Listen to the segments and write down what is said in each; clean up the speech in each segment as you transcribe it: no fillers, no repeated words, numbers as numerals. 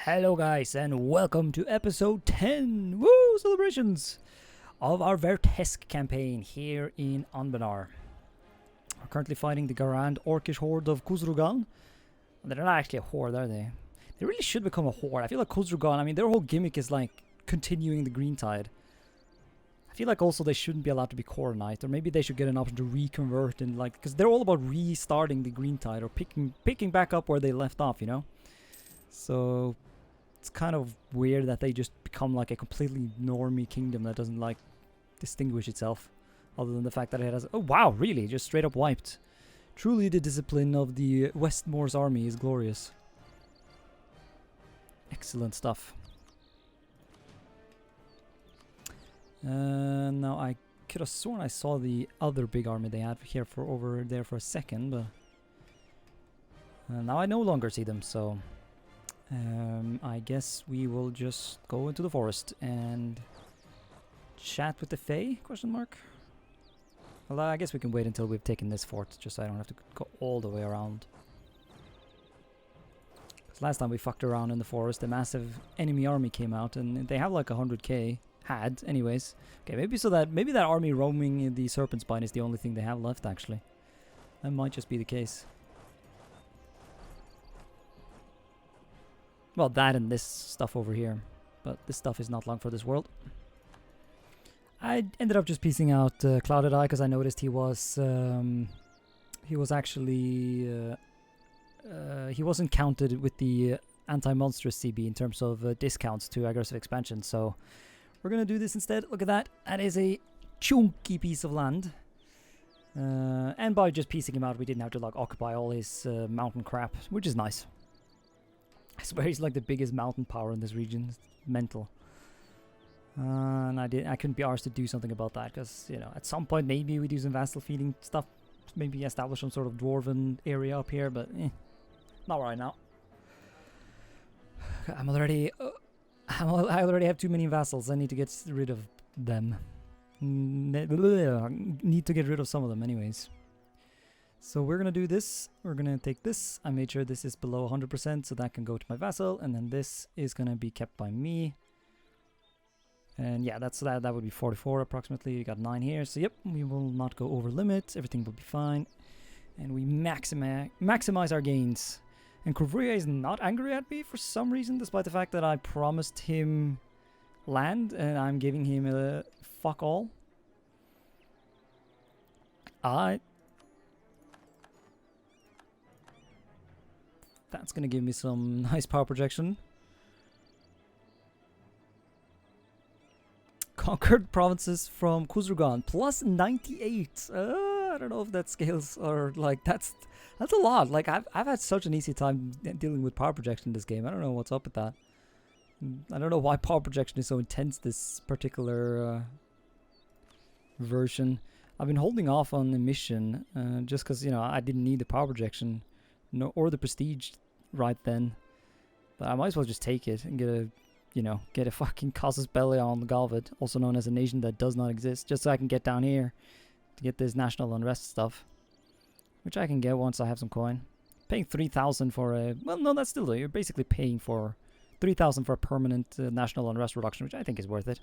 Hello guys and welcome to episode 10, woo, celebrations of our Vertesk campaign here in Anbennar. We're currently fighting the Garand Orcish horde of Khuzrugan. They're not actually a horde, are they? They really should become a horde. I feel like Khuzrugan, I mean their whole gimmick is like continuing the green tide. I feel like also they shouldn't be allowed to be core knight, or maybe they should get an option to reconvert and like, because they're all about restarting the green tide or picking back up where they left off, you know? So it's kind of weird that they just become like a completely normie kingdom that doesn't like distinguish itself, other than the fact that it has. Oh wow, really? Just straight up wiped. Truly, the discipline of the Westmore's army is glorious. Excellent stuff. Now I could have sworn I saw the other big army they had here for over there for a second, but now I no longer see them. So. I guess we will just go into the forest and chat with the Fae, question mark? Well, I guess we can wait until we've taken this fort, just so I don't have to go all the way around. Because last time we fucked around in the forest, a massive enemy army came out, and they have like 100k, had, anyways. Okay, maybe that army roaming in the Serpent Spine is the only thing they have left, actually. That might just be the case. Well, that and this stuff over here. But this stuff is not long for this world. I ended up just piecing out Clouded Eye because I noticed he was actually he wasn't counted with the anti-monstrous CB in terms of discounts to aggressive expansion. So we're gonna do this instead. Look at that. That is a chunky piece of land. And by just piecing him out, we didn't have to like occupy all his mountain crap, which is nice. I swear he's like the biggest mountain power in this region. It's mental. And I couldn't be arsed to do something about that because, you know, at some point maybe we do some vassal feeding stuff. Maybe establish some sort of dwarven area up here, but not right now. I already have too many vassals. I need to get rid of them. Need to get rid of some of them anyways. So we're gonna do this. We're gonna take this. I made sure this is below 100%, so that can go to my vassal, and then this is gonna be kept by me. And yeah, that would be 44 approximately. We got 9 here, so yep, we will not go over limit. Everything will be fine, and we maximize our gains. And Krovria is not angry at me for some reason, despite the fact that I promised him land, and I'm giving him a fuck all. That's going to give me some nice power projection. Conquered provinces from Khuzrugan, plus 98. I don't know if that scales or like that's a lot. Like I've had such an easy time dealing with power projection in this game. I don't know what's up with that. I don't know why power projection is so intense this particular version. I've been holding off on the mission just because, you know, I didn't need the power projection or the prestige right then, but I might as well just take it and get a fucking casus belli on the Galvid, also known as a nation that does not exist, just so I can get down here to get this national unrest stuff, which I can get once I have some coin. Paying 3,000 for a, well, no, that's still, you're basically paying for 3,000 for a permanent national unrest reduction, which I think is worth it.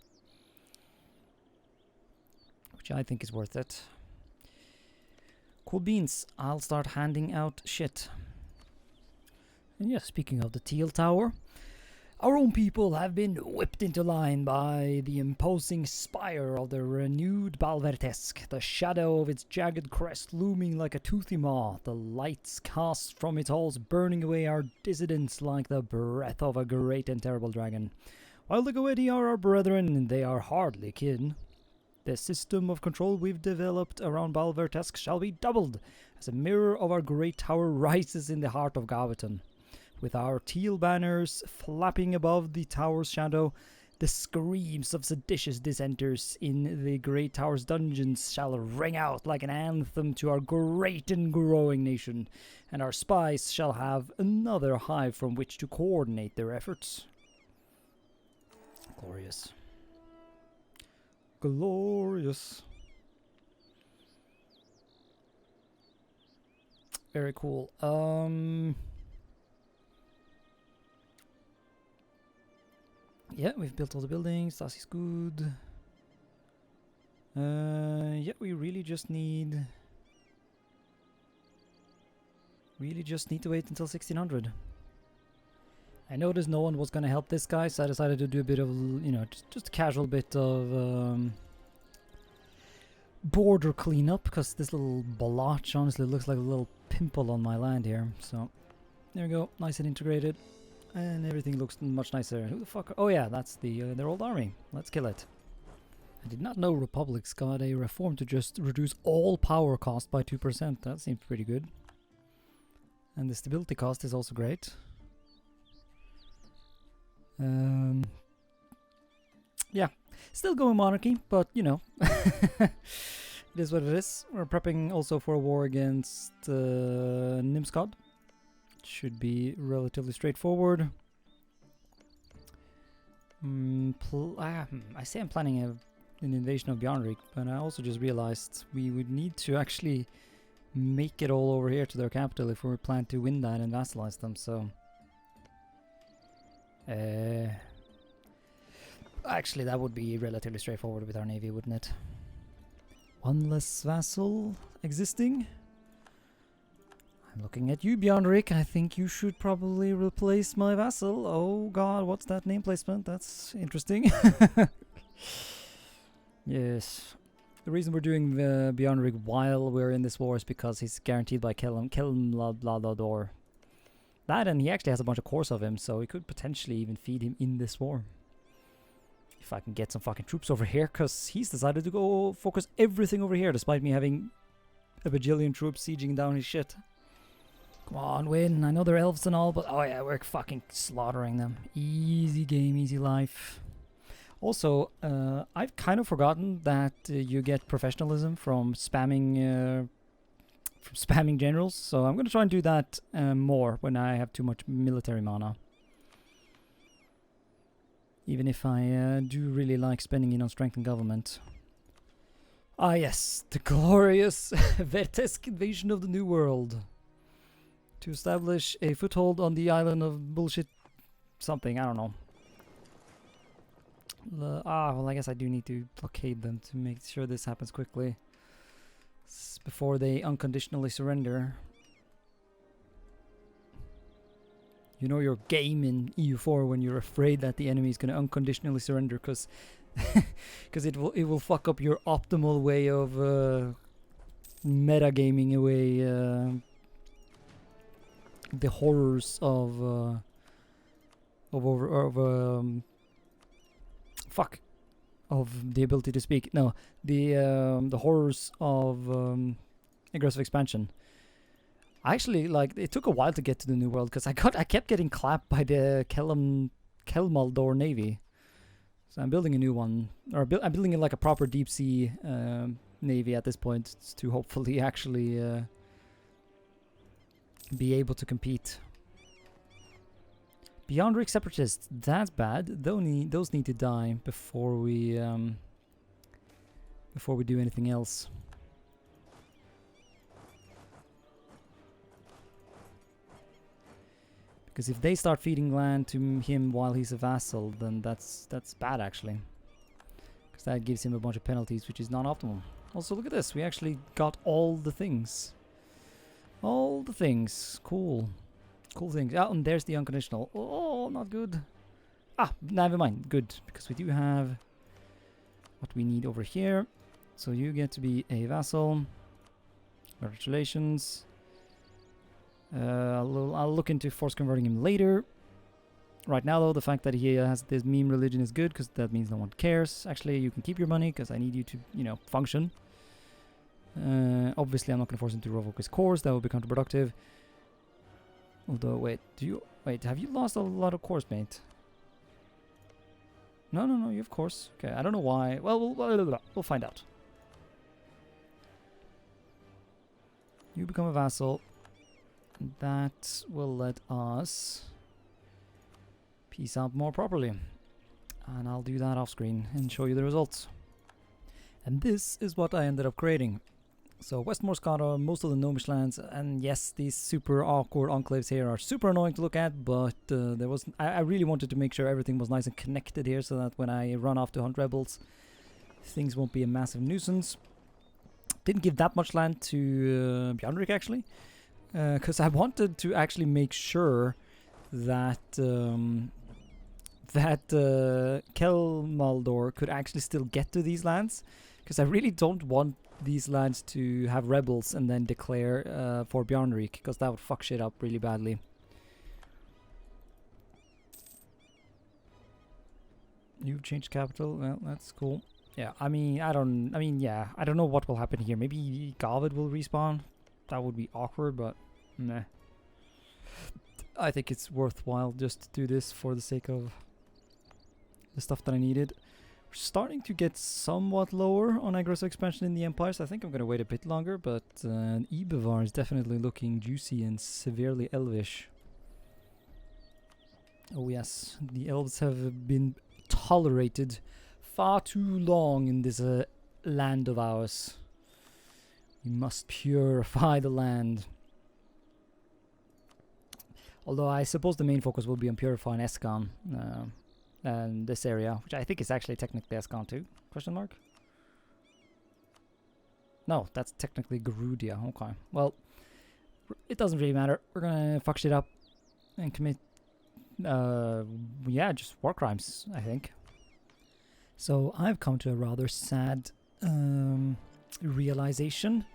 Cool beans. I'll start handing out shit. And yeah, speaking of the Teal Tower, our own people have been whipped into line by the imposing spire of the renewed Vertesk, the shadow of its jagged crest looming like a toothy maw, the lights cast from its halls burning away our dissidents like the breath of a great and terrible dragon. While the Goetti are our brethren, they are hardly kin. The system of control we've developed around Vertesk shall be doubled, as a mirror of our great tower rises in the heart of Gaviton. With our teal banners flapping above the tower's shadow, the screams of seditious dissenters in the great tower's dungeons shall ring out like an anthem to our great and growing nation, and our spies shall have another hive from which to coordinate their efforts. Glorious. Glorious. Very cool. Yeah, we've built all the buildings. Das is good. Yeah, we really just need to wait until 1600. I noticed no one was gonna help this guy, so I decided to do a bit of, you know, just a casual bit of border cleanup, because this little blotch honestly looks like a little pimple on my land here. So there we go, nice and integrated, and everything looks much nicer. Who the fuck? Oh yeah, that's their old army. Let's kill it. I did not know republics got a reform to just reduce all power cost by 2%. That seems pretty good. And the stability cost is also great. Yeah, still going monarchy, but you know, it is what it is. We're prepping also for a war against Nimskod. Should be relatively straightforward. I say I'm planning an invasion of Bjornrik, but I also just realized we would need to actually make it all over here to their capital if we plan to win that and vassalize them, so... actually, that would be relatively straightforward with our navy, wouldn't it? One less vassal existing. I'm looking at you, Bjornrik. I think you should probably replace my vassal. Oh god, what's that name placement? That's interesting. Yes. The reason we're doing Bjornrik while we're in this war is because he's guaranteed by Kelmlador. That, and he actually has a bunch of cores of him, so we could potentially even feed him in this war. If I can get some fucking troops over here, because he's decided to go focus everything over here, despite me having a bajillion troops sieging down his shit. Come on, win. I know they're elves and all, but oh yeah, we're fucking slaughtering them. Easy game, easy life. Also, I've kind of forgotten that you get professionalism from spamming generals, so I'm going to try and do that more when I have too much military mana. Even if I do really like spending it on strength and government. Ah yes, the glorious Vertesk invasion of the New World. To establish a foothold on the island of bullshit something, I don't know. Well, I guess I do need to blockade them to make sure this happens quickly. Before they unconditionally surrender. You know your game in EU4 when you're afraid that the enemy is going to unconditionally surrender, because it will fuck up your optimal way of metagaming away the horrors of the ability to speak. No, the horrors of aggressive expansion. Actually, like, it took a while to get to the New World because I kept getting clapped by the Kelmaldor Navy. So I'm building a new one, or I'm building like a proper deep sea navy at this point to hopefully actually be able to compete. Bjornrik separatists, that's bad. Those need to die before we do anything else. Because if they start feeding land to him while he's a vassal, then that's bad actually. Because that gives him a bunch of penalties, which is not optimal. Also, look at this. We actually got all the things. All the things. Cool. Cool things. Oh, and there's the unconditional. Oh, not good. Ah, never mind. Good. Because we do have what we need over here. So you get to be a vassal. Congratulations. I'll look into force converting him later. Right now, though, the fact that he has this meme religion is good, because that means no one cares. Actually, you can keep your money, because I need you to, you know, function. Obviously, I'm not going to force him to revoke his cores. That would be counterproductive. Although, wait, have you lost a lot of cores, mate? No, you have cores. Okay, I don't know why. Well, we'll find out. You become a vassal. That will let us piece out more properly. And I'll do that off screen and show you the results. And this is what I ended up creating. So Westmore's got most of the gnomish lands, and yes, these super awkward enclaves here are super annoying to look at, but there was I really wanted to make sure everything was nice and connected here so that when I run off to hunt rebels, things won't be a massive nuisance. Didn't give that much land to Bjornrik actually, because I wanted to actually make sure that Kelmaldor could actually still get to these lands, because I really don't want these lands to have rebels and then declare for Bjornrik, because that would fuck shit up really badly. You've changed capital. Well, that's cool. Yeah, I don't know what will happen here. Maybe Galvid will respawn. That would be awkward, but nah. I think it's worthwhile just to do this for the sake of the stuff that I needed. We're starting to get somewhat lower on aggressive expansion in the Empire, so I think I'm going to wait a bit longer, but Eu4 is definitely looking juicy and severely elvish. Oh yes, the elves have been tolerated far too long in this land of ours. We must purify the land. Although I suppose the main focus will be on purifying Eskan and this area, which I think is actually technically Eskan too? Question mark? No, that's technically Garudia. Okay, well, it doesn't really matter. We're gonna fuck shit up and commit, yeah, just war crimes, I think. So I've come to a rather sad realization.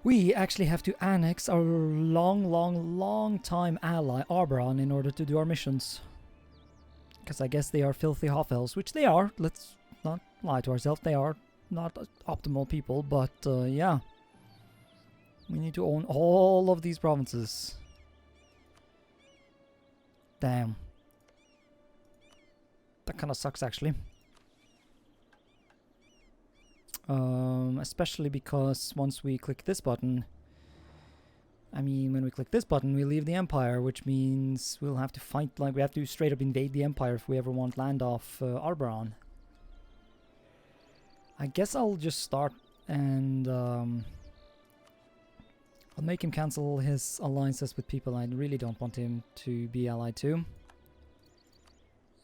We actually have to annex our long time ally Arberon in order to do our missions. Because I guess they are filthy half-elves, which they are. Let's not lie to ourselves. They are not optimal people, but yeah. We need to own all of these provinces. Damn. That kind of sucks, actually. Especially because once we click this button, when we click this button, we leave the Empire, which means we'll have to fight, like, we have to straight up invade the Empire if we ever want land off Arberon. I guess I'll just start and I'll make him cancel his alliances with people I really don't want him to be allied to.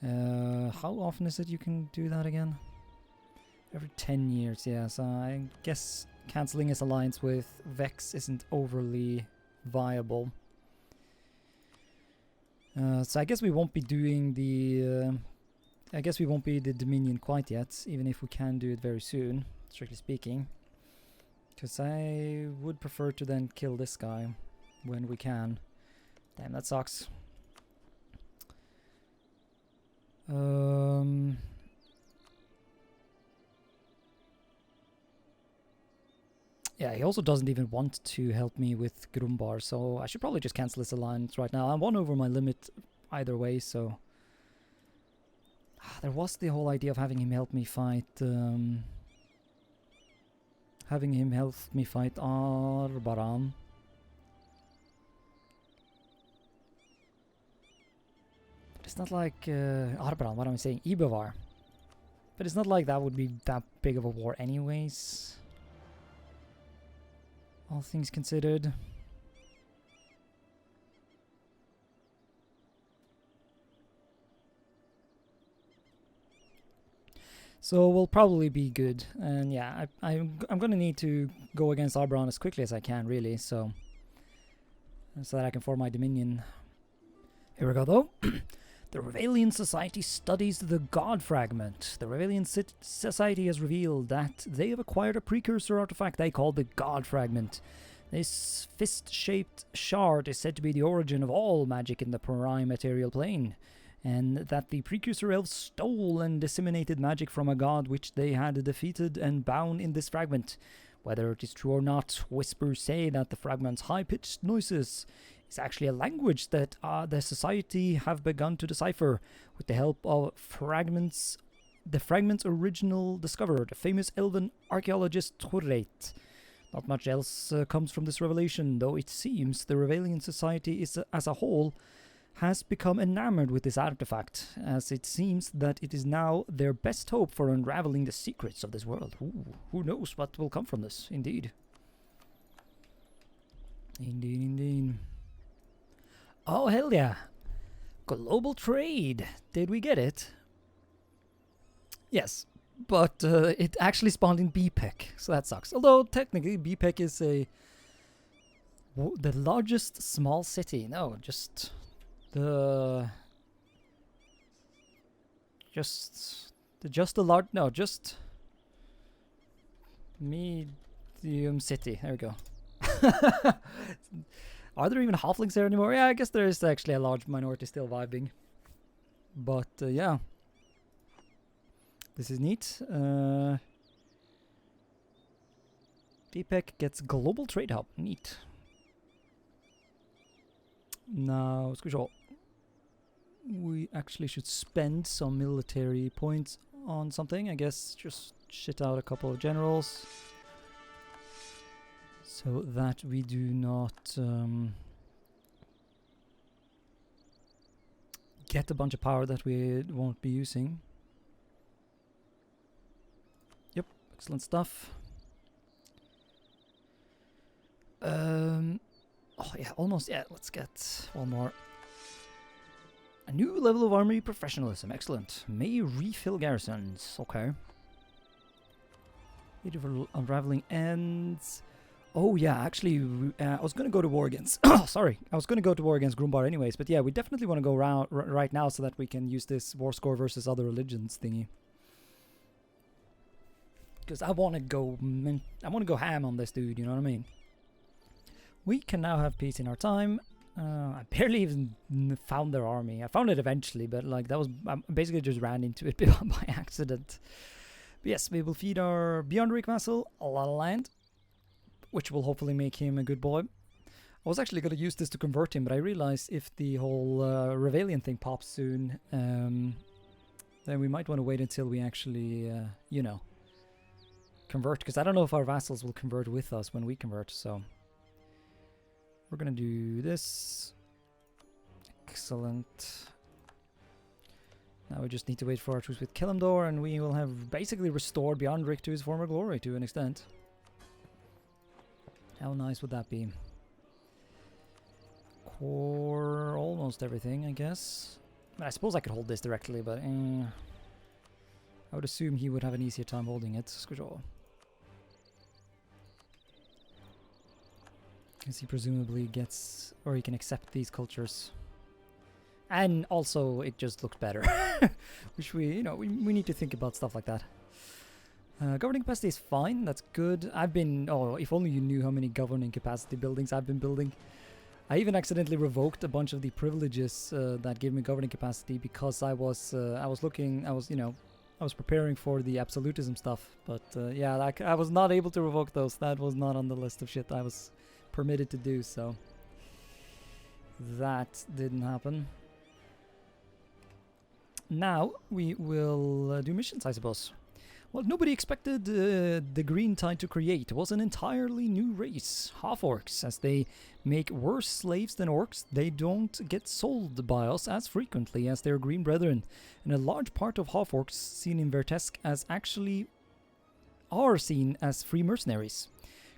How often is it you can do that again? Every 10 years, yeah, so I guess cancelling his alliance with Vex isn't overly viable. So I guess we won't be doing the... Dominion quite yet, even if we can do it very soon, strictly speaking. Because I would prefer to then kill this guy when we can. Damn, that sucks. Yeah, he also doesn't even want to help me with Grumbar, so I should probably just cancel this alliance right now. I'm one over my limit either way, so... There was the whole idea of having him help me fight... Arbaran. But it's not like... Arbaran, what am I saying? Eu4. But it's not like that would be that big of a war anyways. All things considered. So we'll probably be good, and yeah, I'm gonna need to go against Arberon as quickly as I can, really, so that I can form my dominion. Here we go, though. The Revalian Society studies the God Fragment. The Revalian Society has revealed that they have acquired a precursor artifact they call the God Fragment. This fist-shaped shard is said to be the origin of all magic in the Prime Material Plane, and that the precursor elves stole and disseminated magic from a god which they had defeated and bound in this fragment. Whether it is true or not, whispers say that the fragment's high-pitched noises is actually a language that the Society have begun to decipher with the help of the fragment's original discoverer, the famous elven archaeologist Thorreit. Not much else comes from this revelation, though it seems the Revalian Society as a whole has become enamored with this artifact, as it seems that it is now their best hope for unraveling the secrets of this world. Ooh, who knows what will come from this, indeed. Indeed, indeed. Oh, hell yeah. Global trade. Did we get it? Yes. But it actually spawned in BPEC, so that sucks. Although, technically, BPEC is the largest small city. No, just the... Just the large... No, just... Medium city. There we go. Are there even halflings there anymore? Yeah, I guess there is actually a large minority still vibing. But yeah. This is neat. BPEC gets global trade hub. Neat. Now, ska vi se. We actually should spend some military points on something. I guess just shit out a couple of generals. So that we do not get a bunch of power that we won't be using. Yep, excellent stuff. Oh yeah, almost. Yeah, let's get one more. A new level of army professionalism. Excellent. May refill garrisons. Okay. Beautiful unraveling ends. Oh yeah, actually, I was gonna go to war against. Sorry, I was gonna go to war against Grumbar anyways. But yeah, we definitely want to go around right now so that we can use this war score versus other religions thingy. Because I want to go. I want to go ham on this dude. You know what I mean? We can now have peace in our time. I barely even found their army. I found it eventually, but like that was I basically just ran into it by accident. But yes, we will feed our Beyond Rick vassal a lot of land, which will hopefully make him a good boy. I was actually going to use this to convert him, but I realized if the whole Rebellion thing pops soon, then we might want to wait until we actually, you know, convert. Because I don't know if our vassals will convert with us when we convert, so... We're going to do this. Excellent. Now we just need to wait for our truce with Kelemdor, and we will have basically restored Beyond Rick to his former glory to an extent. How nice would that be? Core almost everything, I guess. I suppose I could hold this directly, but I would assume he would have an easier time holding it. Skujol. Because he presumably gets, or he can accept these cultures. And also, it just looked better. Which we need to think about stuff like that. Governing capacity is fine, that's good. If only you knew how many governing capacity buildings I've been building. I even accidentally revoked a bunch of the privileges that gave me governing capacity because I was preparing for the absolutism stuff. But yeah, I was not able to revoke those. That was not on the list of shit I was permitted to do, so that didn't happen. Now we will do missions, I suppose. What nobody expected the Green Tide to create was an entirely new race, half-orcs. As they make worse slaves than orcs, they don't get sold by us as frequently as their green brethren, and a large part of half-orcs seen in Vertesk are seen as free mercenaries.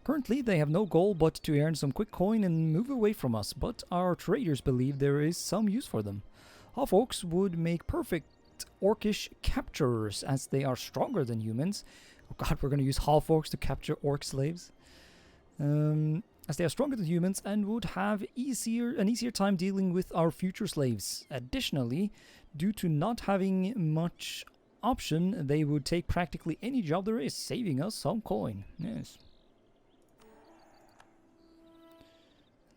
Currently, they have no goal but to earn some quick coin and move away from us, but our traders believe there is some use for them. Half-orcs would make perfect orcish capturers, as they are stronger than humans. Oh god, we're going to use half-orcs to capture orc slaves. As they are stronger than humans and would have an easier time dealing with our future slaves. Additionally, due to not having much option, they would take practically any job there is, saving us some coin. Yes.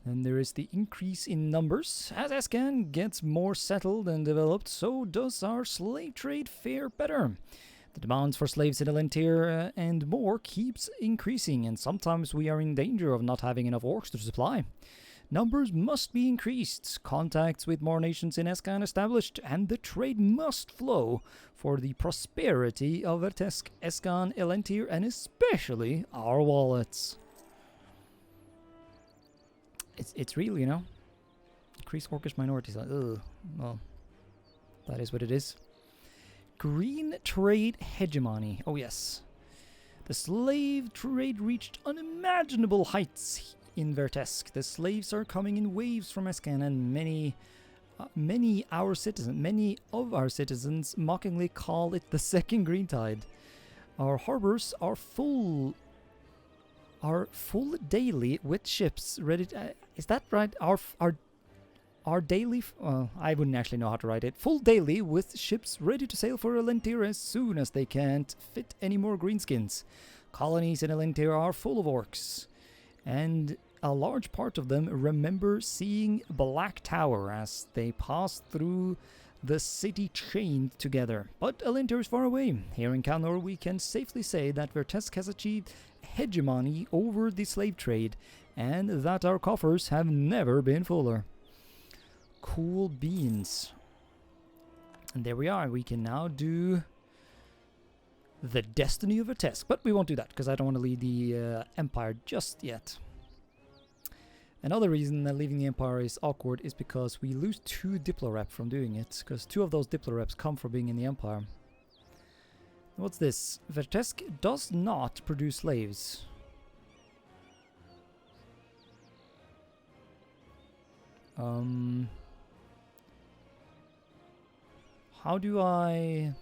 Then there is the increase in numbers. As Escan gets more settled and developed, so does our slave trade fare better. The demands for slaves in Elentir and more keeps increasing, and sometimes we are in danger of not having enough orcs to supply. Numbers must be increased, contacts with more nations in Escan established, and the trade must flow for the prosperity of Vertesk, Escan, Elentir, and especially our wallets. It's real, you know. Increase orcish minorities. Ugh. Well, that is what it is. Green trade hegemony. Oh yes. The slave trade reached unimaginable heights in Vertesk. The slaves are coming in waves from Escan, and many of our citizens mockingly call it the second green tide. Our harbors are full daily with ships ready to, is that right? Our daily, I wouldn't actually know how to write it. Full daily with ships ready to sail for Elentir as soon as they can't fit any more greenskins. Colonies in Elentir are full of orcs, and a large part of them remember seeing Black Tower as they passed through the city chained together. But Elentir is far away. Here in Kalnor we can safely say that Vertesk has achieved hegemony over the slave trade, and that our coffers have never been fuller. Cool beans. And there we are. We can now do the destiny of Vertesk, but we won't do that because I don't want to leave the empire just yet. Another reason that leaving the empire is awkward is because we lose 2 diplorep from doing it, because 2 of those diploreps come from being in the empire. What's this? Vertesk does not produce slaves. How do I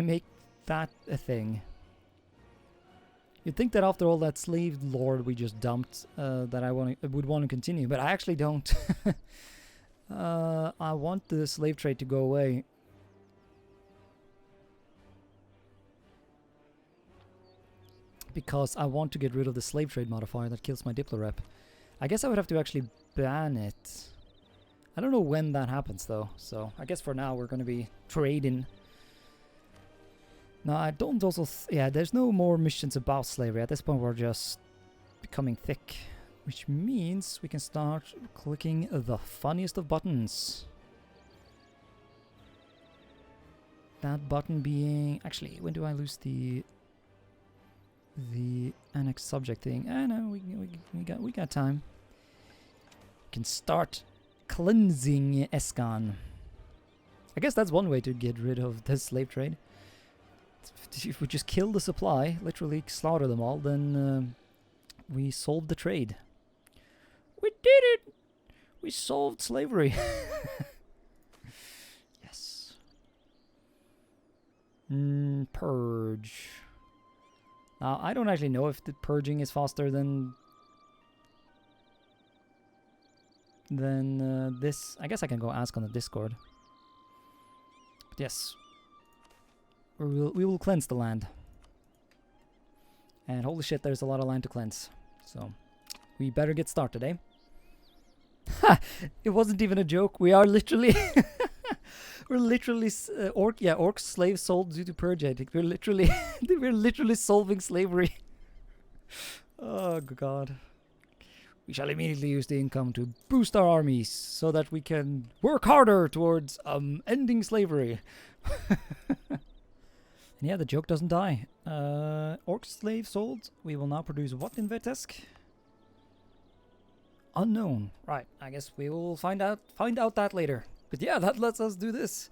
make that a thing? You'd think that after all that slave lord we just dumped, that I would want to continue, but I actually don't. I want the slave trade to go away. Because I want to get rid of the slave trade modifier that kills my diplorep. I guess I would have to actually ban it. I don't know when that happens though, so I guess for now we're going to be trading. No, I don't also... yeah, there's no more missions about slavery. At this point we're just becoming thick. Which means we can start clicking the funniest of buttons. That button being... actually, when do I lose the annex subject thing? Ah, no, we got time. We can start cleansing Escan. I guess that's one way to get rid of the slave trade. If we just kill the supply, literally slaughter them all, then we solved the trade. We did it! We solved slavery. Yes. Purge. Now, I don't actually know if the purging is faster than this. I guess I can go ask on the Discord. But yes. We will cleanse the land. And holy shit, there's a lot of land to cleanse. So, we better get started, eh? Ha! It wasn't even a joke. We are literally... we're literally... orc slaves sold due to purge ethic. We're literally... we're literally solving slavery. Oh, God. We shall immediately use the income to boost our armies so that we can work harder towards ending slavery. And yeah, the joke doesn't die. Orc slave sold. We will now produce what in Vertesk? Unknown. Right, I guess we will find out that later. But yeah, that lets us do this.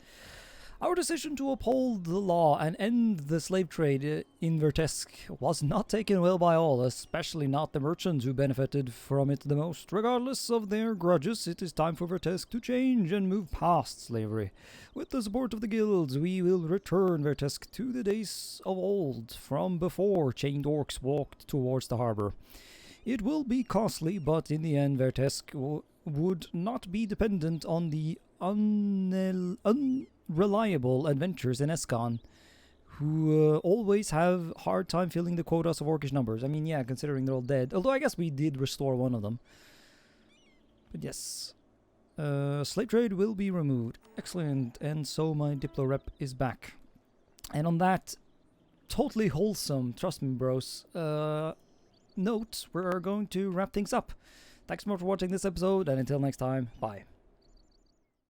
Our decision to uphold the law and end the slave trade in Vertesk was not taken well by all, especially not the merchants who benefited from it the most. Regardless of their grudges, it is time for Vertesk to change and move past slavery. With the support of the guilds, we will return Vertesk to the days of old, from before chained orcs walked towards the harbor. It will be costly, but in the end Vertesk would not be dependent on the unreliable adventurers in Escan, who always have hard time filling the quotas of orcish numbers. I mean, yeah, considering they're all dead. Although I guess we did restore one of them. But yes. Slave trade will be removed. Excellent. And so my diplorep is back. And on that totally wholesome, trust me bros, note, we're going to wrap things up. Thanks more for watching this episode, and until next time, bye.